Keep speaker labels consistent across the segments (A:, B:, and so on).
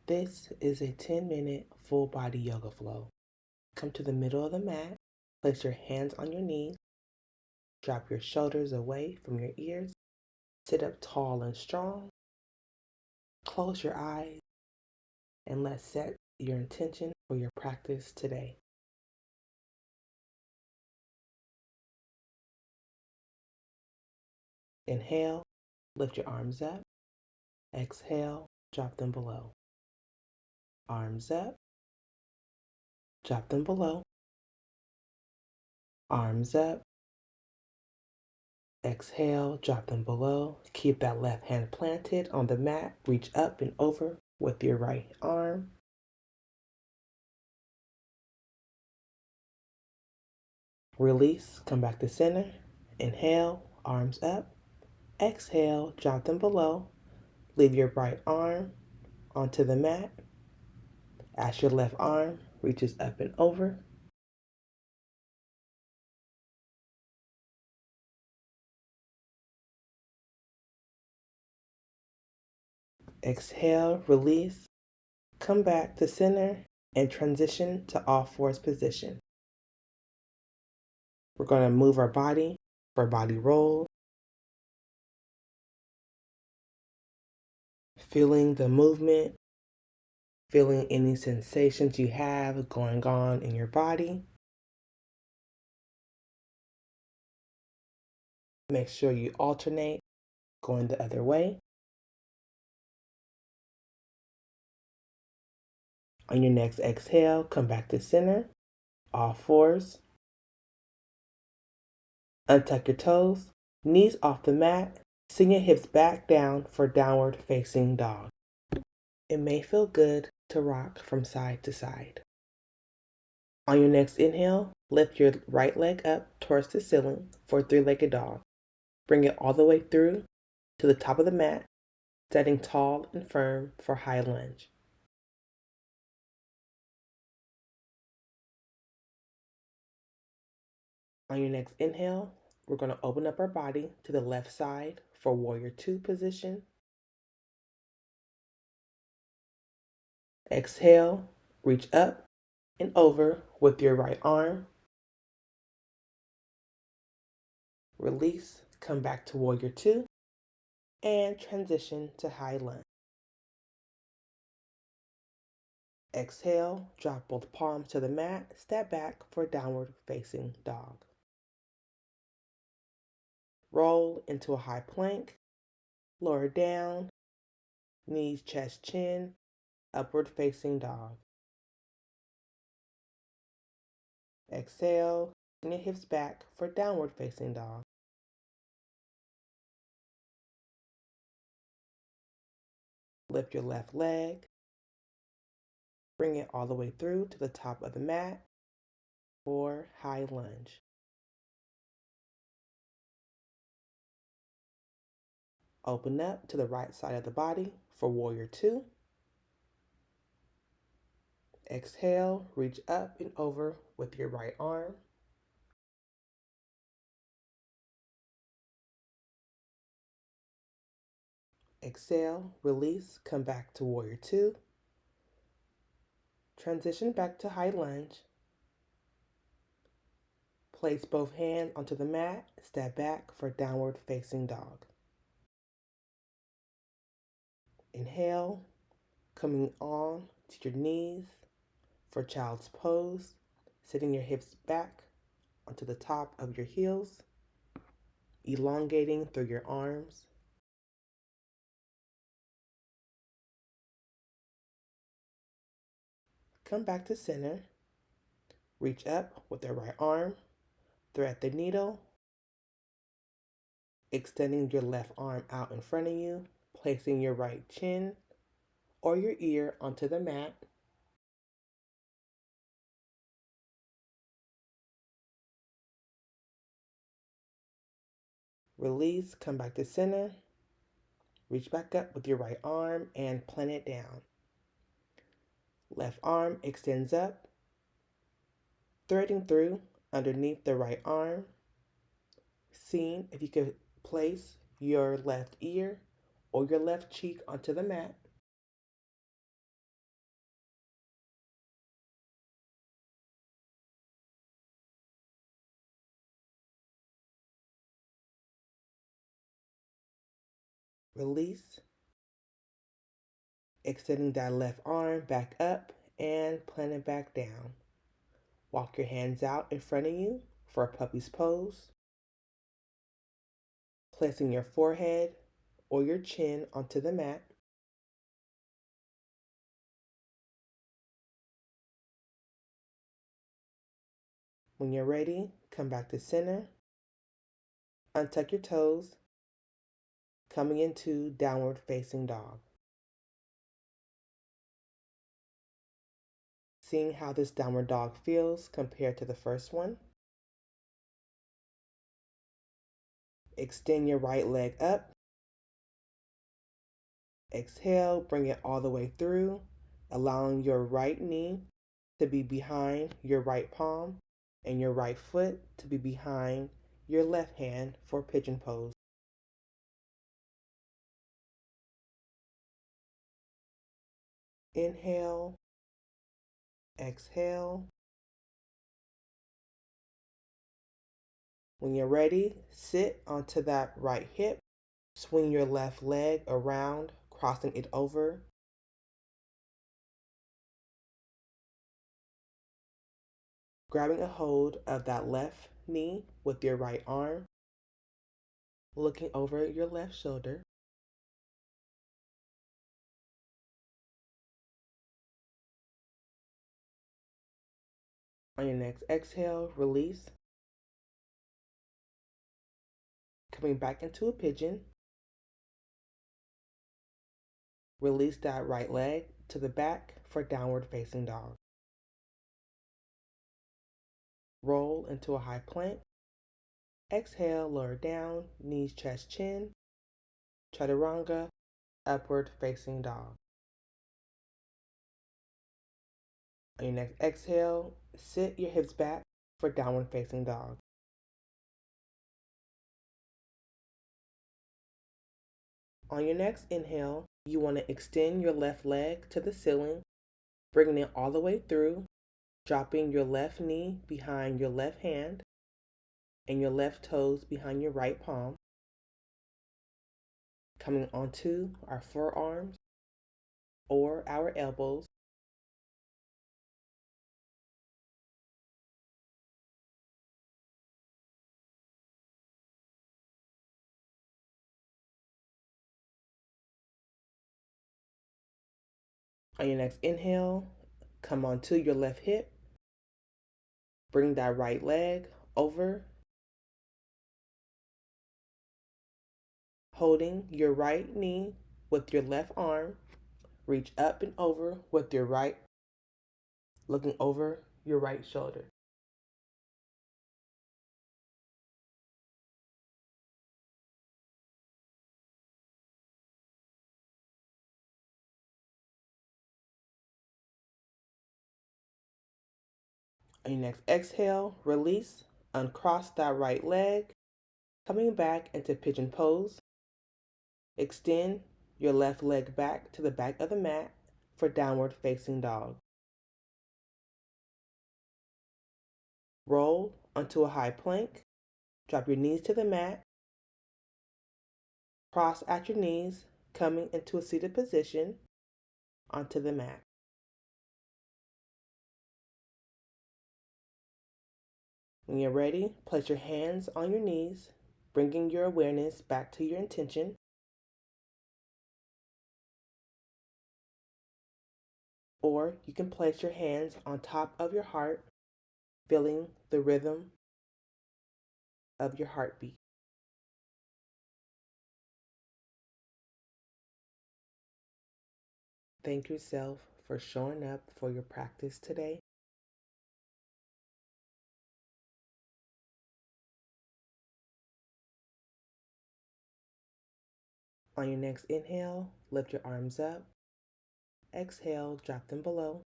A: This is a 10-minute full body yoga flow. Come to the middle of the mat, place your hands on your knees, drop your shoulders away from your ears, sit up tall and strong, close your eyes, and let's set your intention for your practice today. Inhale, lift your arms up. Exhale, drop them below. Arms up, drop them below. Arms up. Exhale, drop them below. Keep that left hand planted on the mat. Reach up and over with your right arm. Release, come back to center. Inhale, arms up. Exhale, drop them below. Leave your right arm onto the mat as your left arm reaches up and over. Exhale, release, come back to center and transition to all fours position. We're going to move our body for body roll, feeling the movement, feeling any sensations you have going on in your body. Make sure you alternate going the other way. On your next exhale, come back to center, all fours. Untuck your toes, knees off the mat, send your hips back down for downward facing dog. It may feel good to rock from side to side. On your next inhale, lift your right leg up towards the ceiling for three-legged dog. Bring it all the way through to the top of the mat, standing tall and firm for high lunge. On your next inhale, we're going to open up our body to the left side for warrior two position. Exhale, reach up and over with your right arm. Release, come back to warrior two, and transition to high lunge. Exhale, drop both palms to the mat, step back for downward facing dog. Roll into a high plank, lower down, knees, chest, chin, upward facing dog. Exhale, bring your hips back for downward facing dog. Lift your left leg, bring it all the way through to the top of the mat for high lunge. Open up to the right side of the body for warrior two. Exhale, reach up and over with your right arm. Exhale, release, come back to warrior two. Transition back to high lunge. Place both hands onto the mat, step back for downward facing dog. Inhale, coming on to your knees for child's pose, sitting your hips back onto the top of your heels, elongating through your arms. Come back to center. Reach up with the right arm, thread the needle, extending your left arm out in front of you, placing your right chin or your ear onto the mat. Release, come back to center. Reach back up with your right arm and plant it down. Left arm extends up, threading through underneath the right arm. Seeing if you could place your left ear or your left cheek onto the mat. Release, extending that left arm back up and plant it back down. Walk your hands out in front of you for a puppy's pose, placing your forehead or your chin onto the mat. When you're ready, come back to center, untuck your toes, coming into downward facing dog. Seeing how this downward dog feels compared to the first one. Extend your right leg up. Exhale, bring it all the way through, allowing your right knee to be behind your right palm and your right foot to be behind your left hand for pigeon pose. Inhale, exhale. When you're ready, sit onto that right hip. Swing your left leg around, crossing it over. Grabbing a hold of that left knee with your right arm. Looking over your left shoulder. On your next exhale, release. Coming back into a pigeon. Release that right leg to the back for downward facing dog. Roll into a high plank. Exhale, lower down, knees, chest, chin. Chaturanga, upward facing dog. On your next exhale, sit your hips back for downward facing dog. On your next inhale, you want to extend your left leg to the ceiling, bringing it all the way through, dropping your left knee behind your left hand and your left toes behind your right palm. Coming onto our forearms or our elbows. On your next inhale, come onto your left hip. Bring that right leg over, holding your right knee with your left arm. Reach up and over with your right, looking over your right shoulder. On your next exhale, release, uncross that right leg, coming back into pigeon pose. Extend your left leg back to the back of the mat for downward facing dog. Roll onto a high plank. Drop your knees to the mat. Cross at your knees, coming into a seated position onto the mat. When you're ready, place your hands on your knees, bringing your awareness back to your intention. Or you can place your hands on top of your heart, feeling the rhythm of your heartbeat. Thank yourself for showing up for your practice today. On your next inhale, lift your arms up. Exhale, drop them below.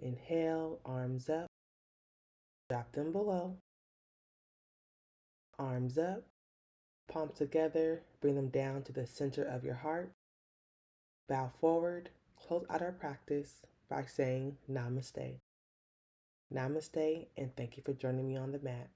A: Inhale, arms up. Drop them below. Arms up. Palms together, bring them down to the center of your heart. Bow forward, close out our practice by saying Namaste. Namaste, and thank you for joining me on the mat.